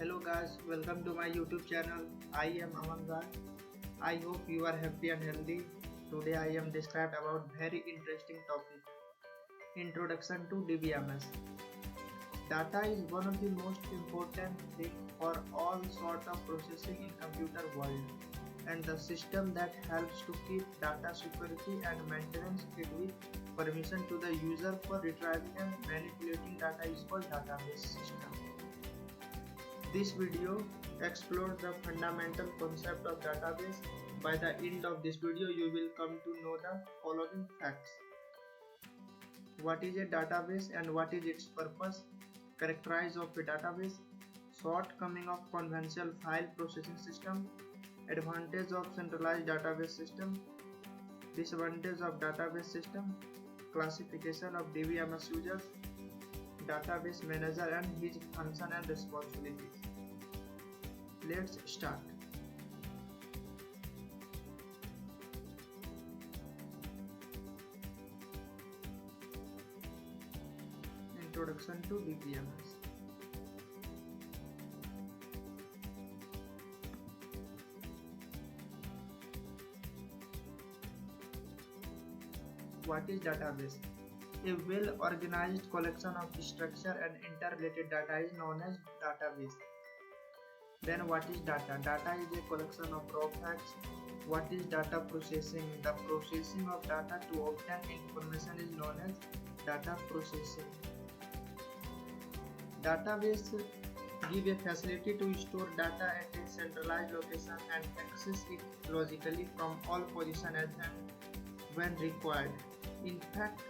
Hello guys, welcome to my YouTube channel. I am Aman Rai. I hope you are happy and healthy. Today I am described about very interesting topic. Introduction to DBMS. Data is one of the most important thing for all sort of processing in computer world, and the system that helps to keep data security and maintenance it with permission to the user for retrieving and manipulating data is called database system. This video explores the fundamental concept of database. By the end of this video, you will come to know the following facts. What is a database and what is its purpose? Characteristics of a database. Shortcoming of conventional file processing system. Advantage of centralized database system. Disadvantage of database system. Classification of DBMS users. Database manager and his function and responsibilities. Let's start. Introduction to DBMS. What is database? A well-organized collection of structured and interrelated data is known as database. Then what is data? Data is a collection of raw facts. What is data processing? The processing of data to obtain information is known as data processing. Database give a facility to store data at a centralized location and access it logically from all positions and when required. In fact,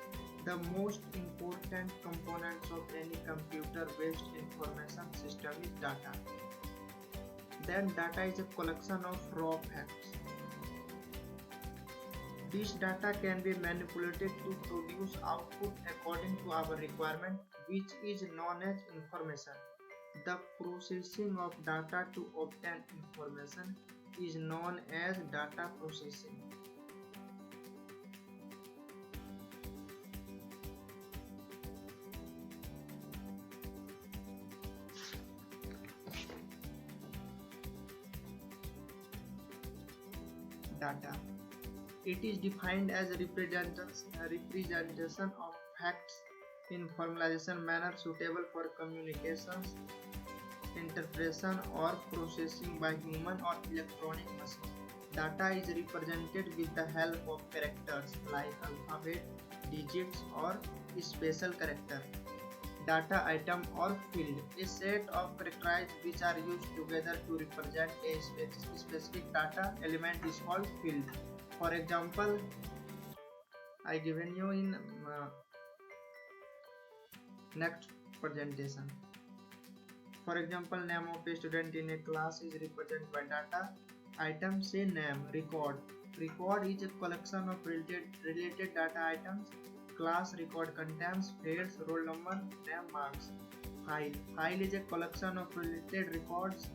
the most important components of any computer-based information system is data. Then data is a collection of raw facts. This data can be manipulated to produce output according to our requirement, which is known as information. The processing of data to obtain information is known as data processing. Data. It is defined as a representation of facts in formalization manner suitable for communications, interpretation or processing by human or electronic machine. Data is represented with the help of characters like alphabet, digits or special character. Data item or field, a set of characters which are used together to represent a specific data element is called field. For example, I given you in next presentation. For example, name of a student in a class is represented by data item. Say name. Record. Record is a collection of related data items. Class record contains fields, roll number, name, marks. File. File is a collection of related records.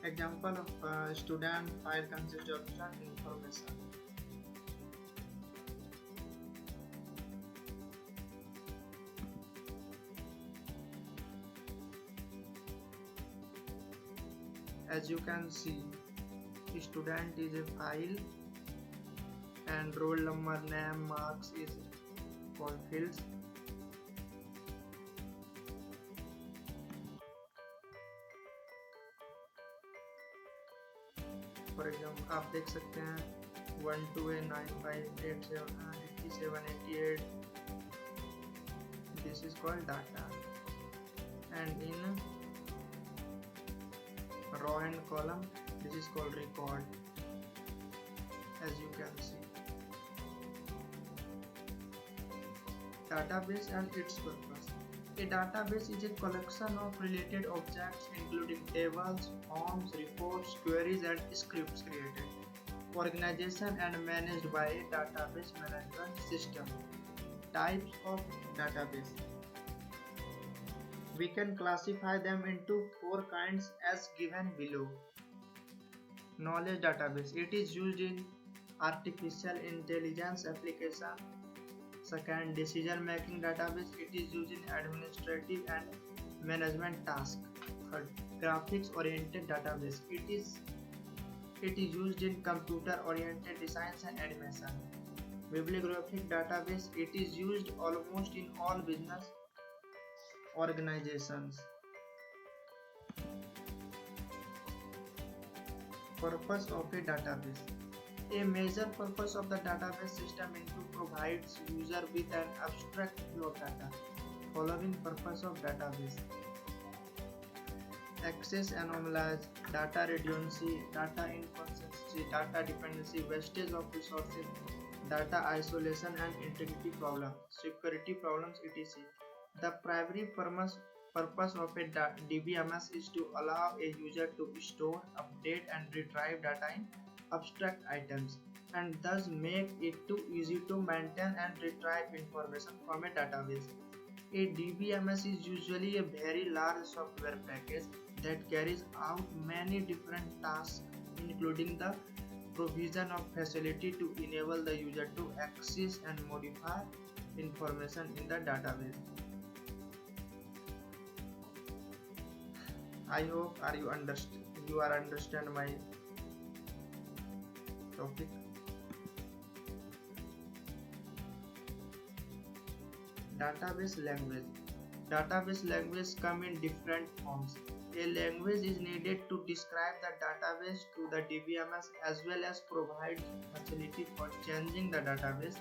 Example of student file consists of some information. As you can see, student is a file and roll number, name, marks is called fields. For example आप देख सकते हैं 1289588788 this is called data and in raw and column this is called record. As you can see, database and its purpose. A database is a collection of related objects including tables, forms, reports, queries and scripts created, organization and managed by a database management system. Types of database. We can classify them into 4 kinds as given below. Knowledge database. It is used in artificial intelligence application. Second, decision making database. It is used in administrative and management task. Third, graphics oriented database. It is used in computer oriented designs and animation. Bibliographic database. It is used almost in all business organizations. Purpose of a database. A major purpose of the database system is to provide user with an abstract view of data. Following purpose of database: access anomalies, data redundancy, data inconsistency, data dependency, wastage of resources, data isolation and integrity problems, security problems, etc. The primary purpose of a DBMS is to allow a user to store, update, and retrieve data in abstract items, and thus make it too easy to maintain and retrieve information from a database. A DBMS is usually a very large software package that carries out many different tasks, including the provision of facility to enable the user to access and modify information in the database. I hope you are understand my topic. Database language. Database language come in different forms. A language is needed to describe the database to the DBMS as well as provide facility for changing the database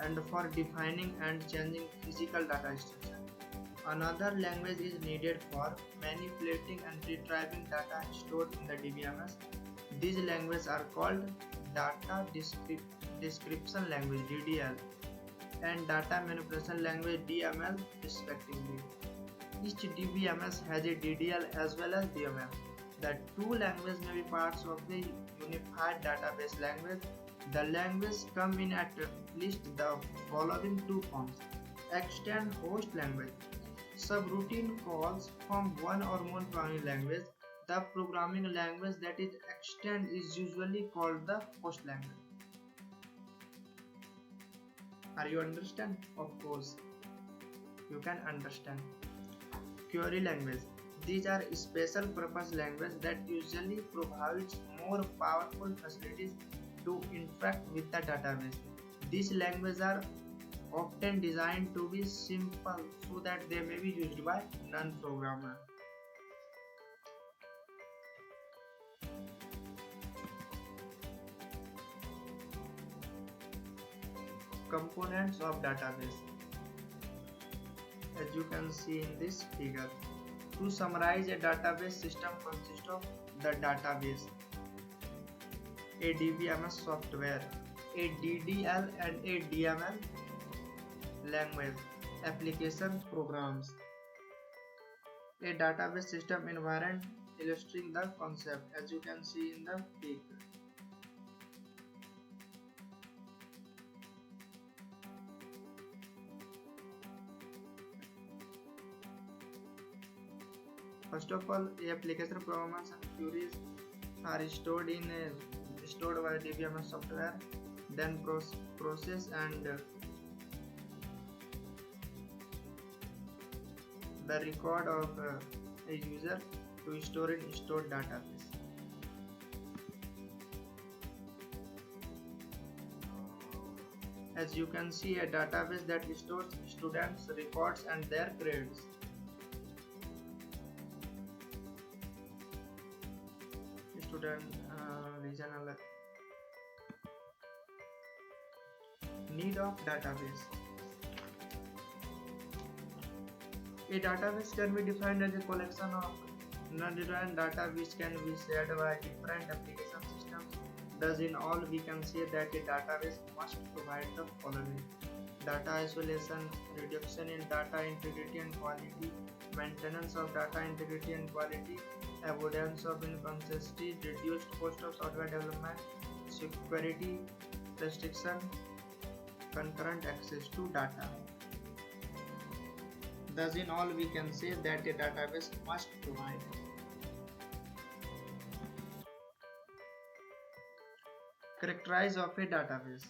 and for defining and changing physical data structure. Another language is needed for manipulating and retrieving data stored in the DBMS. These languages are called data description language (DDL) and data manipulation language (DML) respectively. Each DBMS has a DDL as well as DML. The two languages may be parts of the unified database language. The languages come in at least the following two forms: extend host language. Subroutine calls from one or more programming language. The programming language that is extend is usually called the host language. Are you understand? Of course, you can understand. Query language. These are special purpose language that usually provides more powerful facilities to interact with the database. These languages are often designed to be simple so that they may be used by non-programmer. Components of database. As you can see in this figure, to summarize, a database system consists of the database, a DBMS software, a DDL and a DML language, application programs. A database system environment illustrating the concept as you can see in the figure. First of all, application programs and queries are stored by DBMS software, then process and the record of a user to store in stored database. As you can see, a database that stores students' records and their grades. Student regional need of database. A database can be defined as a collection of non-defined data which can be shared by different application systems. Thus, in all, we can say that a database must provide the following: data isolation, reduction in data integrity and quality, maintenance of data integrity and quality, avoidance of inconsistency, reduced cost of software development, security restriction, concurrent access to data. Thus, in all, we can say that a database must provide characteristics of a database.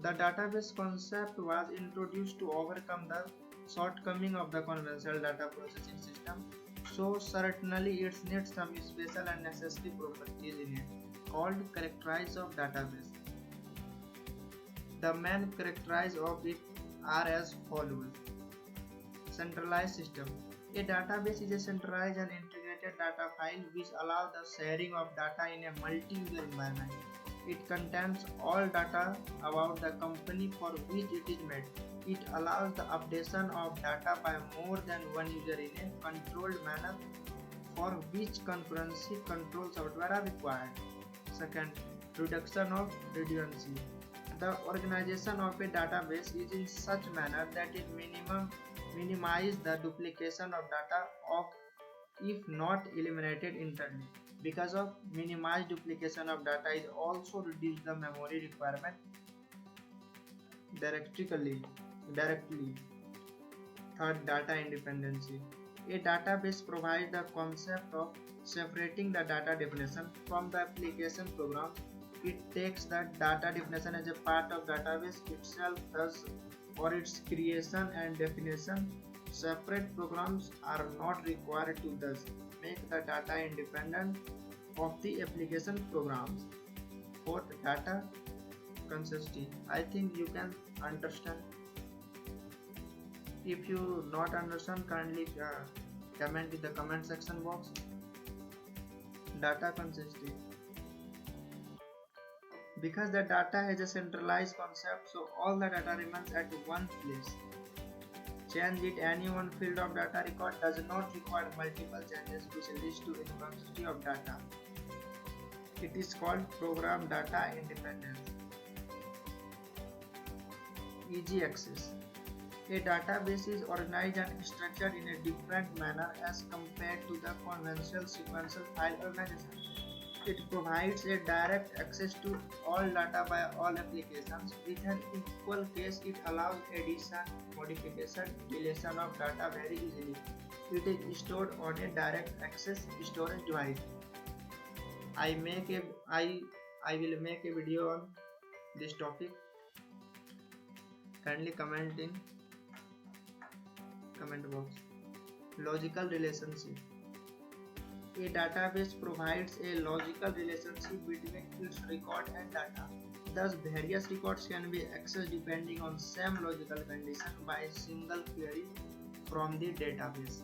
The database concept was introduced to overcome the shortcoming of the conventional data processing system. So certainly it needs some special and necessary properties in it called characteristics of database. The main characteristics of it are as follows. Centralized system. A database is a centralized and integrated data file which allows the sharing of data in a multi-user environment. It contains all data about the company for which it is made. It allows the updation of data by more than one user in a controlled manner for which concurrency control software are required. Second, reduction of redundancy. The organization of a database is in such manner that it minimize the duplication of data of if not eliminated entirely. Because of minimized duplication of data is also reduce the memory requirement directly. Third, data independency. A database provides the concept of separating the data definition from the application program. It takes the data definition as a part of database itself, thus for its creation and definition. Separate programs are not required to thus make the data independent of the application programs. Fourth, data consistency. I think you can understand. If you not understand, kindly comment in the comment section box. Data consistency. Because the data has a centralized concept, so all the data remains at one place. Change it any one field of data record does not require multiple changes which leads to inconsistency of data. It is called program data independence. Easy access. A database is organized and structured in a different manner as compared to the conventional sequential file organization. It provides a direct access to all data by all applications. With an equal case, it allows addition, modification, deletion of data very easily. It is stored on a direct access storage device. I will make a video on this topic. Kindly comment in comment box. Logical relationship. A database provides a logical relationship between its record and data. Thus, various records can be accessed depending on same logical condition by a single query from the database.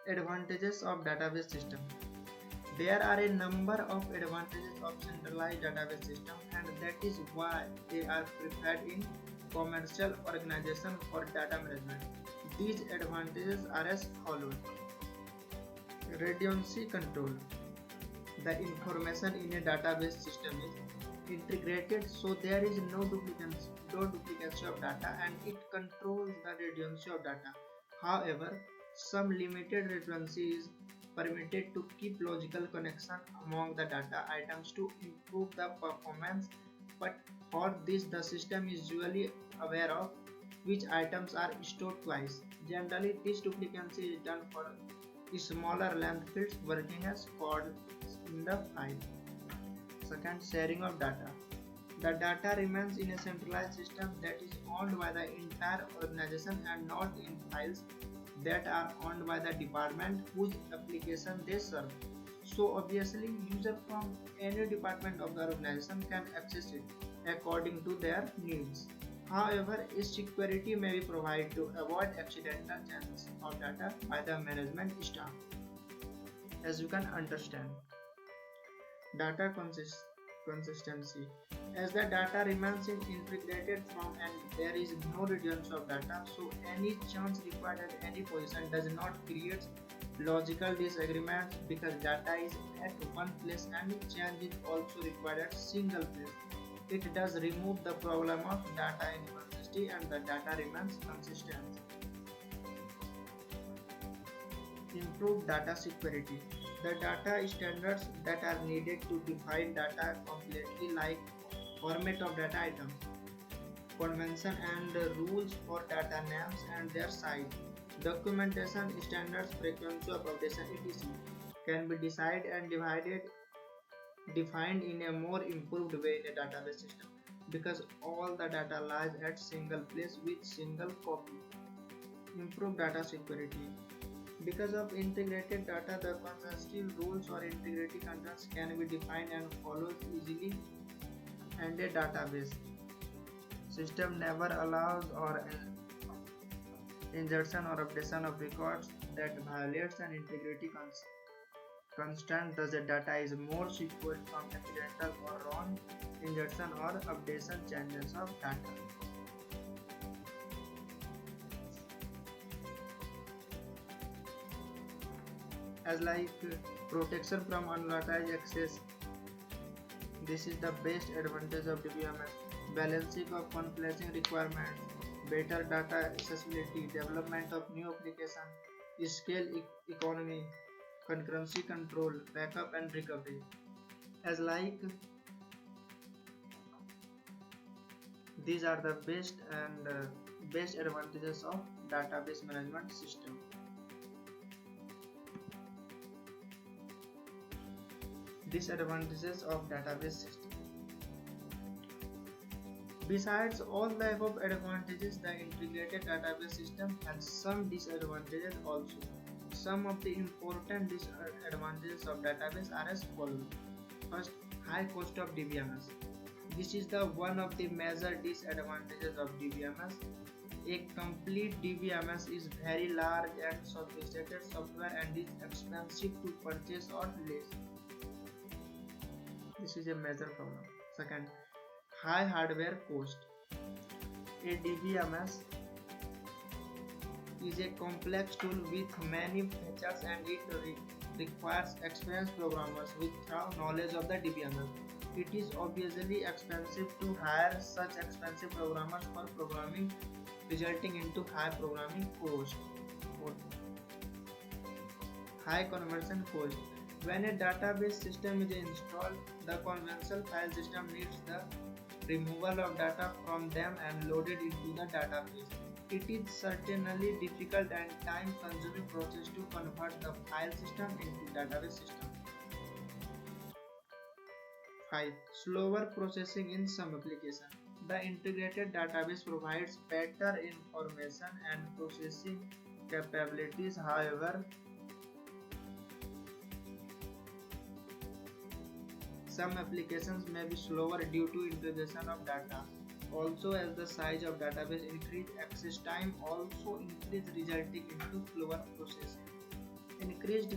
Advantages of database system. There are a number of advantages of centralized database system, and that is why they are preferred in commercial organization for data management. These advantages are as follows. Redundancy control. The information in a database system is integrated, so there is no duplication of data, and it controls the redundancy of data. However, some limited redundancy is permitted to keep logical connection among the data items to improve the performance, but for this the system is usually aware of which items are stored twice. Generally, this duplication is done for smaller length fields working as codes in the file. Second, sharing of data. The data remains in a centralized system that is owned by the entire organization and not in files that are owned by the department whose application they serve. So obviously, user from any department of the organization can access it according to their needs. However, a security may be provided to avoid accidental changes of data by the management staff. As you can understand, data consistency. As the data remains in integrated form and there is no redundancy of data, so any change required at any position does not create logical disagreements because data is at one place and change is also required at single place. It does remove the problem of data inconsistency and the data remains consistent. Improve data security. The data standards that are needed to define data completely, like format of data items, convention and rules for data names and their size, documentation standards, frequency of updation, etc., can be decided and defined in a more improved way in a database system. because all the data lies at single place with single copy. Improve data security. Because of integrated data, the consensus rules or integrity controls can be defined and followed easily, and a database system never allows or insertion or updation of records that violates an integrity constant. Thus, the data is more secure from accidental or wrong insertion or updation changes of data. As like protection from unauthorized access, this is the best advantage of DBMS. Balancing of conflicting requirements, better data accessibility, development of new application, scale economy, concurrency control, backup and recovery. As like these are the best advantages of database management system. Disadvantages of database system. Besides all the above advantages, the integrated database system has some disadvantages also. Some of the important disadvantages of database are as follows. First, high cost of DBMS. This is the one of the major disadvantages of DBMS. A complete DBMS is very large and sophisticated software and is expensive to purchase or lease. This is a major problem. Second, high hardware cost. A DBMS is a complex tool with many features and it requires experienced programmers with thorough knowledge of the DBMS. It is obviously expensive to hire such expensive programmers for programming, resulting into high programming cost. High conversion cost. When a database system is installed, the conventional file system needs the removal of data from them and loaded into the database. It is certainly difficult and time-consuming process to convert the file system into database system. 5. Slower processing in some applications. The integrated database provides better information and processing capabilities. However, some applications may be slower due to integration of data. Also, as the size of database increase, access time also increase, resulting into slower processing. Increased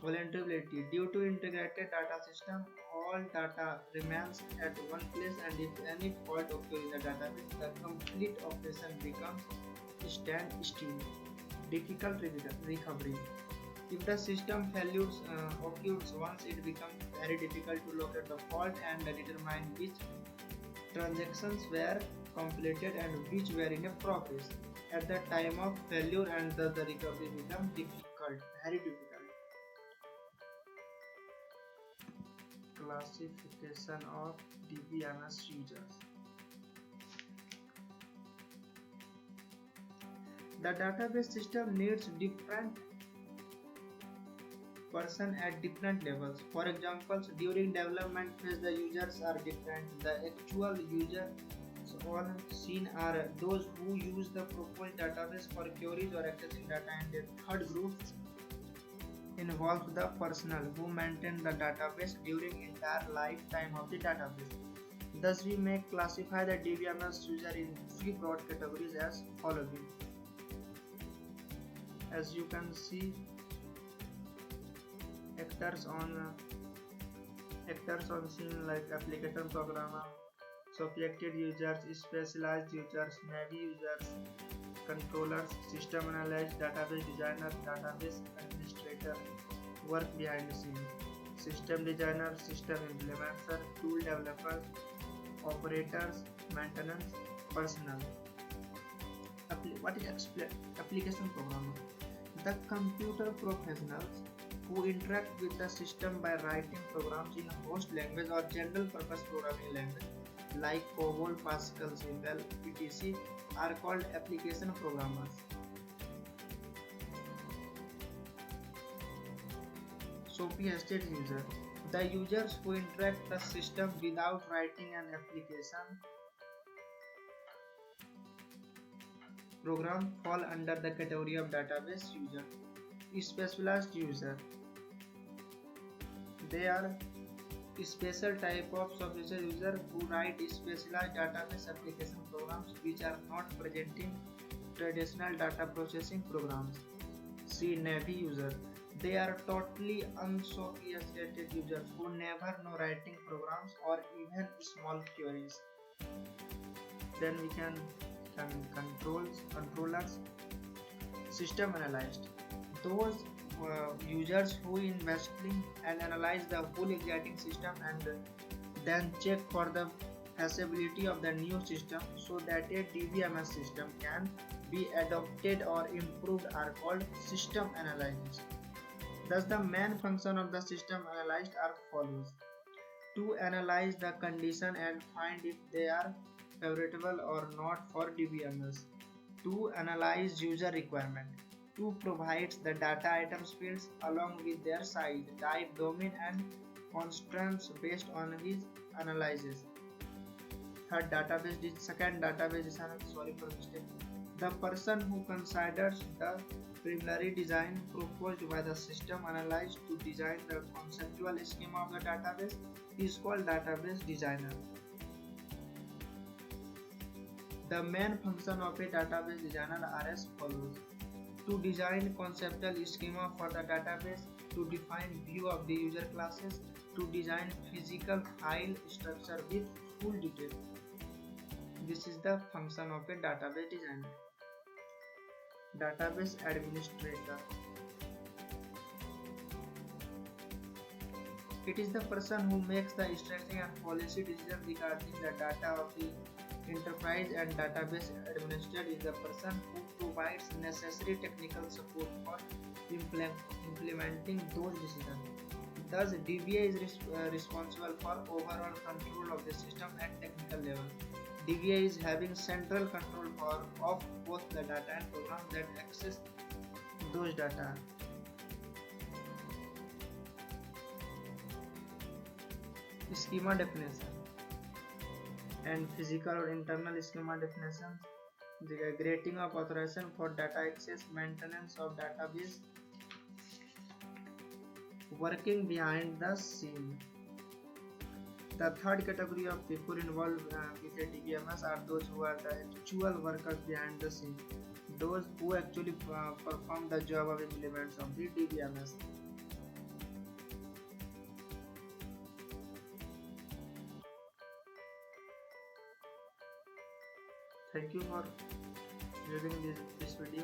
vulnerability. Due to integrated data system, all data remains at one place, and if any fault occurs in the database, the complete operation becomes standstill. Difficult recovery. If the system failures occurs once, it becomes very difficult to locate the fault and determine which transactions were completed and which were in a progress at the time of failure, and thus the recovery becomes difficult, very difficult. Classification of DBMS users. The database system needs different person at different levels. For example, during development phase the users are different. The actual users on scene are those who use the proposed database for queries or accessing data, and the third group involves the personnel who maintain the database during entire lifetime of the database. Thus, we may classify the DBMS user in three broad categories as following. As you can see, actors on scene like application programmer, subjected users, specialized users, Navy users, controllers, system analyst, database designer, database administrator, work behind the scene, system designer, system implementer, tool developers, operators, maintenance, personnel. What is application programmer? The computer professionals who interact with the system by writing programs in a host language or general purpose programming language like COBOL, Pascal, Symbol, etc. are called application programmers. Sophisticated user. The users who interact the system without writing an application program fall under the category of database user. Specialized user. They are special type of software user who write specialized database application programs which are not present in traditional data processing programs. C. Navy user. They are totally unsophisticated users who never know writing programs or even small queries. Then we can controllers. System analyzed. Those users who investigate and analyze the whole existing system and then check for the feasibility of the new system so that a DBMS system can be adopted or improved are called system analysis. Thus, the main function of the system analyzed are follows: to analyze the condition and find if they are favorable or not for DBMS, to analyze user requirement, to provide the data items fields along with their size, type, domain and constraints based on his analysis. Second database designer, sorry for mistake. The person who considers the preliminary design proposed by the system analyzed to design the conceptual schema of the database is called database designer. The main function of a database designer are as follows: to design conceptual schema for the database, to define view of the user classes, to design physical file structure with full detail. This is the function of a database designer. Database administrator. It is the person who makes the strategy and policy decisions regarding the data of the enterprise, and database administrator is the person who provides necessary technical support for implementing those decisions. Thus, DBA is responsible for overall control of the system at technical level. DBA is having central control of both the data and programs that access those data. Schema definition and physical or internal schema definition, the granting of authorization for data access, maintenance of database, working behind the scene. The third category of people involved with a DBMS are those who are the actual workers behind the scene, those who actually perform the job of implementation of the DBMS. Thank you for viewing this video.